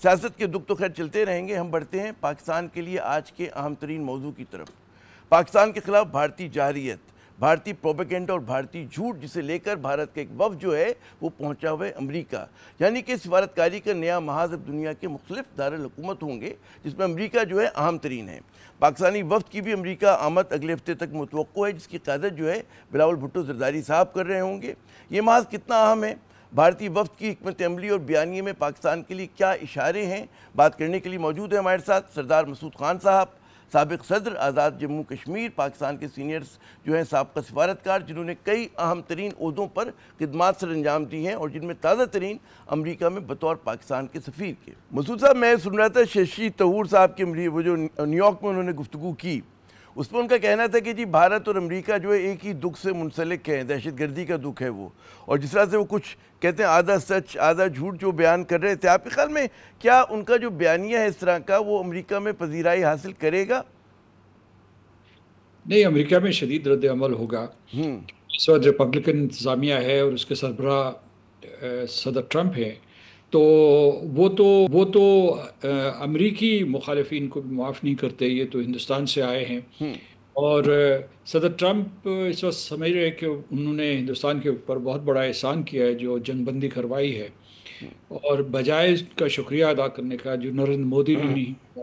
سیاست کے دکھ تو خیر چلتے رہیں گے. ہم بڑھتے ہیں پاکستان کے لیے آج کے اہم ترین موضوع کی طرف. پاکستان کے خلاف بھارتی جارحیت، بھارتی پروپیگنڈا اور بھارتی جھوٹ، جسے لے کر بھارت کا ایک وفد جو ہے وہ پہنچا ہوا ہے امریکہ. یعنی کہ سفارتکاری کا نیا محاذ اب دنیا کے مختلف دارالحکومت ہوں گے، جس میں امریکہ جو ہے اہم ترین ہے. پاکستانی وفد کی بھی امریکہ آمد اگلے ہفتے تک متوقع ہے، جس کی قیادت جو ہے بلاول بھٹو زرداری صاحب کر رہے ہوں گے. یہ محاذ کتنا اہم ہے، بھارتی وفد کی حکمت عملی اور بیانیے میں پاکستان کے لیے کیا اشارے ہیں، بات کرنے کے لیے موجود ہے ہمارے ساتھ سردار مسعود خان صاحب، سابق صدر آزاد جموں کشمیر، پاکستان کے سینئر جو ہیں سابقہ سفارتکار، جنہوں نے کئی اہم ترین عہدوں پر خدمات سر انجام دی ہیں اور جن میں تازہ ترین امریکہ میں بطور پاکستان کے سفیر کے. مسعود صاحب، میں سن رہا تھا ششی تھرور صاحب کی وہ جو نیو یارک میں انہوں نے گفتگو کی، اس میں ان کا کہنا تھا کہ جی بھارت اور امریکہ جو ہے ایک ہی دکھ سے منسلک ہیں، دہشت گردی کا دکھ ہے وہ، اور جس طرح سے وہ کچھ کہتے ہیں آدھا سچ آدھا جھوٹ جو بیان کر رہے تھے، آپ کے خیال میں کیا ان کا جو بیانیہ ہے اس طرح کا وہ امریکہ میں پذیرائی حاصل کرے گا؟ نہیں، امریکہ میں شدید رد عمل ہوگا. اس وقت ریپبلکن انتظامیہ ہے اور اس کے سربراہ صدر ٹرمپ ہے، تو وہ تو امریکی مخالفین کو بھی معاف نہیں کرتے. یہ تو ہندوستان سے آئے ہیں اور صدر ٹرمپ اس وقت سمجھ رہے ہیں کہ انہوں نے ہندوستان کے اوپر بہت بڑا احسان کیا ہے جو جنگ بندی کروائی ہے، اور بجائے اس کا شکریہ ادا کرنے کا جو نریندر مودی نے نہیں،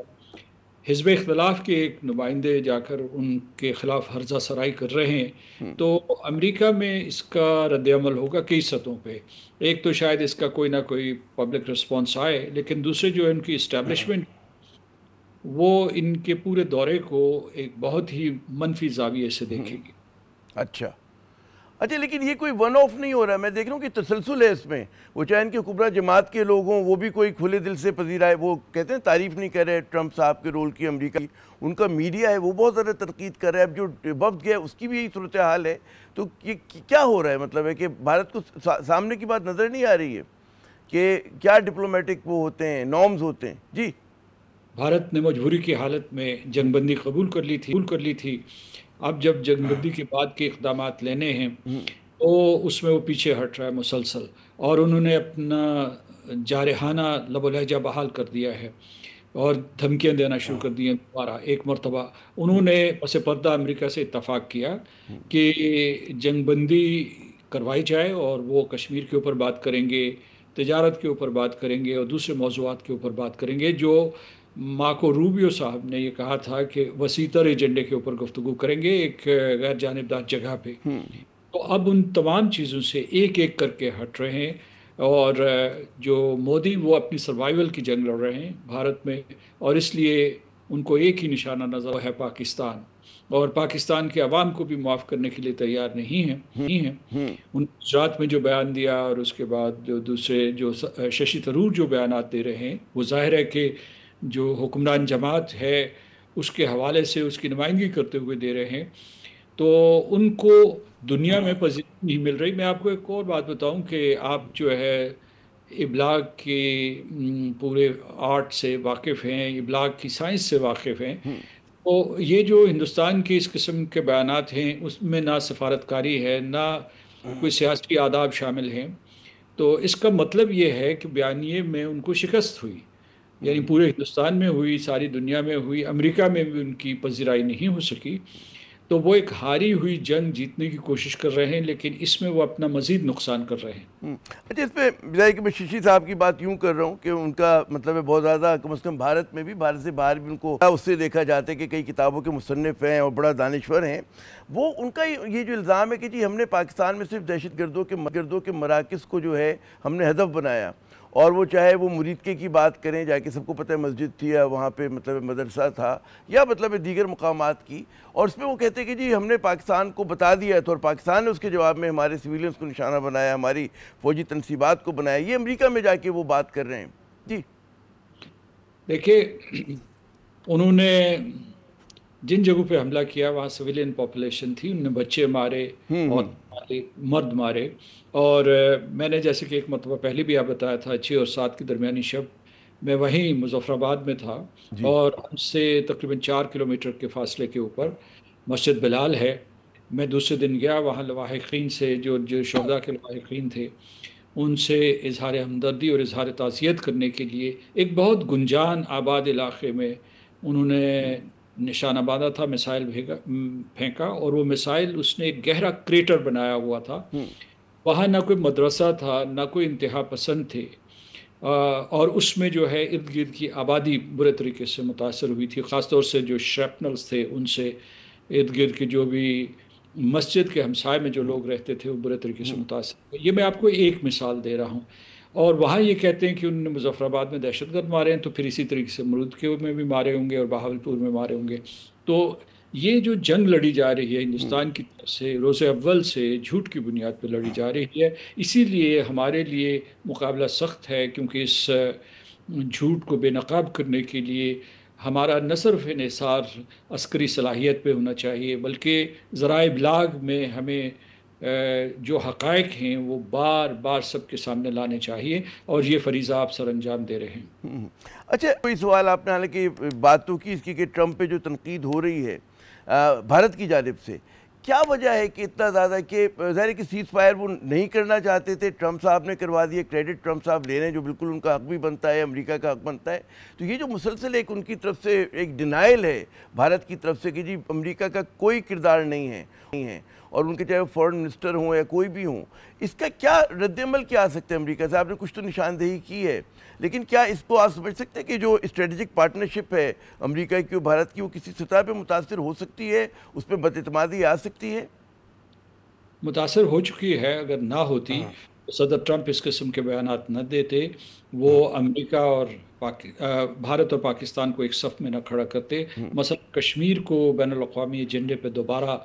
حزب اختلاف کے ایک نمائندے جا کر ان کے خلاف ہرزہ سرائی کر رہے ہیں. تو امریکہ میں اس کا رد عمل ہوگا کئی سطحوں پہ. ایک تو شاید اس کا کوئی نہ کوئی پبلک رسپانس آئے، لیکن دوسرے جو ہے ان کی اسٹیبلشمنٹ وہ ان کے پورے دورے کو ایک بہت ہی منفی زاویے سے دیکھے گی. اچھا، لیکن یہ کوئی ون آف نہیں ہو رہا ہے. میں دیکھ رہا ہوں کہ تسلسل ہے اس میں. وہ چاہے ان کے حکمراں جماعت کے لوگ ہوں، وہ بھی کوئی کھلے دل سے پذیرا ہے. وہ کہتے ہیں تعریف نہیں کر رہے ٹرمپ صاحب کے رول کی امریکہ کی. ان کا میڈیا ہے وہ بہت زیادہ تنقید کر رہا ہے. اب جو وفد گیا اس کی بھی یہی صورتحال ہے. تو یہ کیا ہو رہا ہے؟ مطلب ہے کہ بھارت کو سامنے کی بات نظر نہیں آ رہی ہے کہ کیا ڈپلومیٹک وہ ہوتے ہیں، نارمز ہوتے ہیں. جی، بھارت نے مجبوری کی حالت میں جنگ بندی قبول کر لی تھی. اب جب جنگ بندی کے بعد کے اقدامات لینے ہیں تو اس میں وہ پیچھے ہٹ رہا ہے مسلسل، اور انہوں نے اپنا جارحانہ لب و لہجہ بحال کر دیا ہے اور دھمکیاں دینا شروع کر دی ہیں. دوبارہ ایک مرتبہ انہوں نے پس پردہ امریکہ سے اتفاق کیا کہ جنگ بندی کروائی جائے اور وہ کشمیر کے اوپر بات کریں گے، تجارت کے اوپر بات کریں گے اور دوسرے موضوعات کے اوپر بات کریں گے. جو مارکو روبیو صاحب نے یہ کہا تھا کہ وسیع تر ایجنڈے کے اوپر گفتگو کریں گے ایک غیر جانبدار جگہ پہ. تو اب ان تمام چیزوں سے ایک ایک کر کے ہٹ رہے ہیں، اور جو مودی وہ اپنی سروائیول کی جنگ لڑ رہے ہیں بھارت میں، اور اس لیے ان کو ایک ہی نشانہ نظر ہے پاکستان، اور پاکستان کے عوام کو بھی معاف کرنے کے لیے تیار نہیں ہیں. ان گجرات میں جو بیان دیا اور اس کے بعد جو دوسرے جو ششی تھرور جو بیانات دے رہے ہیں، وہ ظاہر ہے کہ جو حکمران جماعت ہے اس کے حوالے سے اس کی نمائندگی کرتے ہوئے دے رہے ہیں. تو ان کو دنیا میں پذیرائی نہیں مل رہی. میں آپ کو ایک اور بات بتاؤں کہ آپ جو ہے ابلاغ کے پورے آرٹ سے واقف ہیں، ابلاغ کی سائنس سے واقف ہیں، تو یہ جو ہندوستان کے اس قسم کے بیانات ہیں اس میں نہ سفارتکاری ہے نہ کوئی سیاسی آداب شامل ہیں. تو اس کا مطلب یہ ہے کہ بیانیے میں ان کو شکست ہوئی، یعنی پورے ہندوستان میں ہوئی، ساری دنیا میں ہوئی، امریکہ میں بھی ان کی پذیرائی نہیں ہو سکی. تو وہ ایک ہاری ہوئی جنگ جیتنے کی کوشش کر رہے ہیں، لیکن اس میں وہ اپنا مزید نقصان کر رہے ہیں. اچھا، اس پہ بجائے کہ میں ششی صاحب کی بات یوں کر رہا ہوں کہ ان کا مطلب ہے بہت زیادہ کم از کم بھارت میں بھی، بھارت سے باہر بھی ان کو اس سے دیکھا جاتا ہے کہ کئی کتابوں کے مصنف ہیں اور بڑا دانشور ہیں. وہ ان کا یہ جو الزام ہے کہ جی ہم نے پاکستان میں صرف دہشت گردوں کے مراکز کو جو ہے ہم نے ہدف بنایا، اور وہ چاہے وہ مریدکے کی بات کریں، جا کے سب کو پتہ ہے مسجد تھی یا وہاں پہ مطلب مدرسہ تھا، یا مطلب دیگر مقامات کی، اور اس میں وہ کہتے ہیں کہ جی ہم نے پاکستان کو بتا دیا تھا اور پاکستان نے اس کے جواب میں ہمارے سویلینز کو نشانہ بنایا، ہماری فوجی تنصیبات کو بنایا. یہ امریکہ میں جا کے وہ بات کر رہے ہیں. جی دیکھیے، انہوں نے جن جگہوں پہ حملہ کیا وہاں سویلین پاپولیشن تھی، انہوں نے بچے مارے اور مرد مارے. اور میں نے جیسے کہ ایک مرتبہ پہلے بھی آپ بتایا تھا 6 اور 7 کی درمیانی شب میں وہیں مظفر آباد میں تھا، اور ہم سے تقریباً 4 کلومیٹر کے فاصلے کے اوپر مسجد بلال ہے. میں دوسرے دن گیا وہاں، لواحقین سے جو شہداء کے لواحقین تھے ان سے اظہار ہمدردی اور اظہار تعزیت کرنے کے لیے ایک بہت گنجان آباد علاقے میں انہوں نے نشانہ باندھا تھا، میسائل پھینکا، اور وہ میسائل اس نے ایک گہرا کریٹر بنایا ہوا تھا۔ وہاں نہ کوئی مدرسہ تھا، نہ کوئی انتہا پسند تھے، اور اس میں جو ہے ارد گرد کی آبادی برے طریقے سے متاثر ہوئی تھی، خاص طور سے جو شرپنلز تھے ان سے ارد گرد کے جو بھی مسجد کے ہمسائے میں جو لوگ رہتے تھے وہ برے طریقے سے متاثر ہوئے۔ یہ میں آپ کو ایک مثال دے رہا ہوں، اور وہاں یہ کہتے ہیں کہ انہوں نے مظفر آباد میں دہشت گرد مارے ہیں، تو پھر اسی طریقے سے مرود کے میں بھی مارے ہوں گے اور بہاولپور میں مارے ہوں گے۔ تو یہ جو جنگ لڑی جا رہی ہے ہندوستان کی طرف سے، روز اول سے جھوٹ کی بنیاد پہ لڑی جا رہی ہے، اسی لیے ہمارے لیے مقابلہ سخت ہے، کیونکہ اس جھوٹ کو بے نقاب کرنے کے لیے ہمارا نہ صرف انحصار عسکری صلاحیت پہ ہونا چاہیے، بلکہ ذرائع ابلاغ میں ہمیں جو حقائق ہیں وہ بار بار سب کے سامنے لانے چاہیے، اور یہ فریضہ آپ سر انجام دے رہے ہیں۔ اچھا، کوئی سوال آپ نے حالانکہ بات تو کی اس کی کہ ٹرمپ پہ جو تنقید ہو رہی ہے بھارت کی جانب سے، کیا وجہ ہے کہ اتنا زیادہ کہ ظاہر ہے کہ سیز فائر وہ نہیں کرنا چاہتے تھے، ٹرمپ صاحب نے کروا دیا، کریڈٹ ٹرمپ صاحب لے رہے ہیں، جو بالکل ان کا حق بھی بنتا ہے، امریکہ کا حق بنتا ہے۔ تو یہ جو مسلسل ایک ان کی طرف سے ایک ڈینائل ہے بھارت کی طرف سے کہ جی امریکہ کا کوئی کردار نہیں ہے، اور ان کے چاہے وہ فورن منسٹر ہوں یا کوئی بھی ہوں، اس کا کیا رد عمل کیا آ سکتا ہے امریکہ سے؟ آپ نے کچھ تو نشاندہی کی ہے، لیکن کیا اس کو آپ سمجھ سکتے ہیں کہ جو اسٹریٹجک پارٹنرشپ ہے امریکہ کی اور بھارت کی، وہ کسی سطح پہ متاثر ہو سکتی ہے، اس پہ بد اعتمادی آ سکتی ہے؟ متاثر ہو چکی ہے، اگر نہ ہوتی تو صدر ٹرمپ اس قسم کے بیانات نہ دیتے، وہ امریکہ اور بھارت اور پاکستان کو ایک صف میں نہ کھڑا کرتے، مثلا کشمیر کو بین الاقوامی ایجنڈے پہ دوبارہ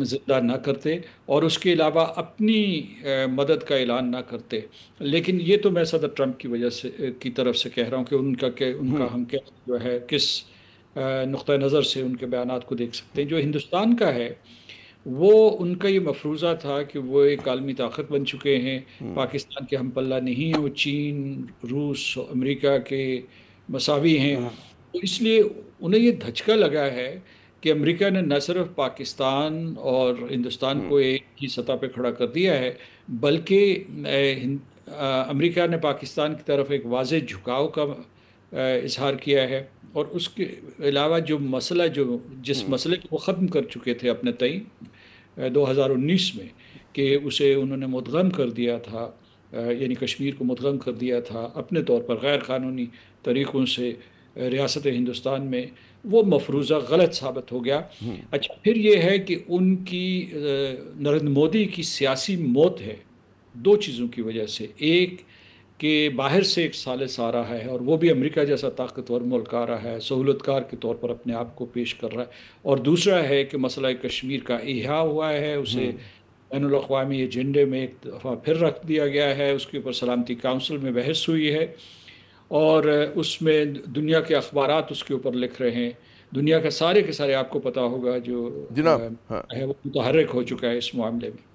زندہ نہ کرتے، اور اس کے علاوہ اپنی مدد کا اعلان نہ کرتے۔ لیکن یہ تو میں صدر ٹرمپ کی وجہ سے کی طرف سے کہہ رہا ہوں کہ ان کا ہم جو ہے کس نقطہ نظر سے ان کے بیانات کو دیکھ سکتے ہیں۔ جو ہندوستان کا ہے، وہ ان کا یہ مفروضہ تھا کہ وہ ایک عالمی طاقت بن چکے ہیں، پاکستان کے ہم پلہ نہیں ہیں، وہ چین، روس، امریکہ کے مساوی ہیں، تو اس لیے انہیں یہ دھچکا لگا ہے کہ امریکہ نے نہ صرف پاکستان اور ہندوستان کو ایک ہی سطح پہ کھڑا کر دیا ہے، بلکہ امریکہ نے پاکستان کی طرف ایک واضح جھکاؤ کا اظہار کیا ہے، اور اس کے علاوہ جس مسئلے کو وہ ختم کر چکے تھے اپنے تئیں 2019 میں، کہ اسے انہوں نے مدغم کر دیا تھا، یعنی کشمیر کو مدغم کر دیا تھا اپنے طور پر غیر قانونی طریقوں سے ریاست ہندوستان میں، وہ مفروضہ غلط ثابت ہو گیا۔ اچھا، پھر یہ ہے کہ ان کی نریندر مودی کی سیاسی موت ہے دو چیزوں کی وجہ سے، ایک کہ باہر سے ایک ثالث آ رہا ہے، اور وہ بھی امریکہ جیسا طاقتور ملک آ رہا ہے، سہولت کار کے طور پر اپنے آپ کو پیش کر رہا ہے، اور دوسرا ہے کہ مسئلہ کشمیر کا احیا ہوا ہے، اسے بین الاقوامی ایجنڈے میں ایک دفعہ پھر رکھ دیا گیا ہے، اس کے اوپر سلامتی کونسل میں بحث ہوئی ہے، اور اس میں دنیا کے اخبارات اس کے اوپر لکھ رہے ہیں، دنیا کا سارے کے سارے، آپ کو پتا ہوگا جو جناب، ہاں ہے وہ متحرک ہو چکا ہے اس معاملے میں۔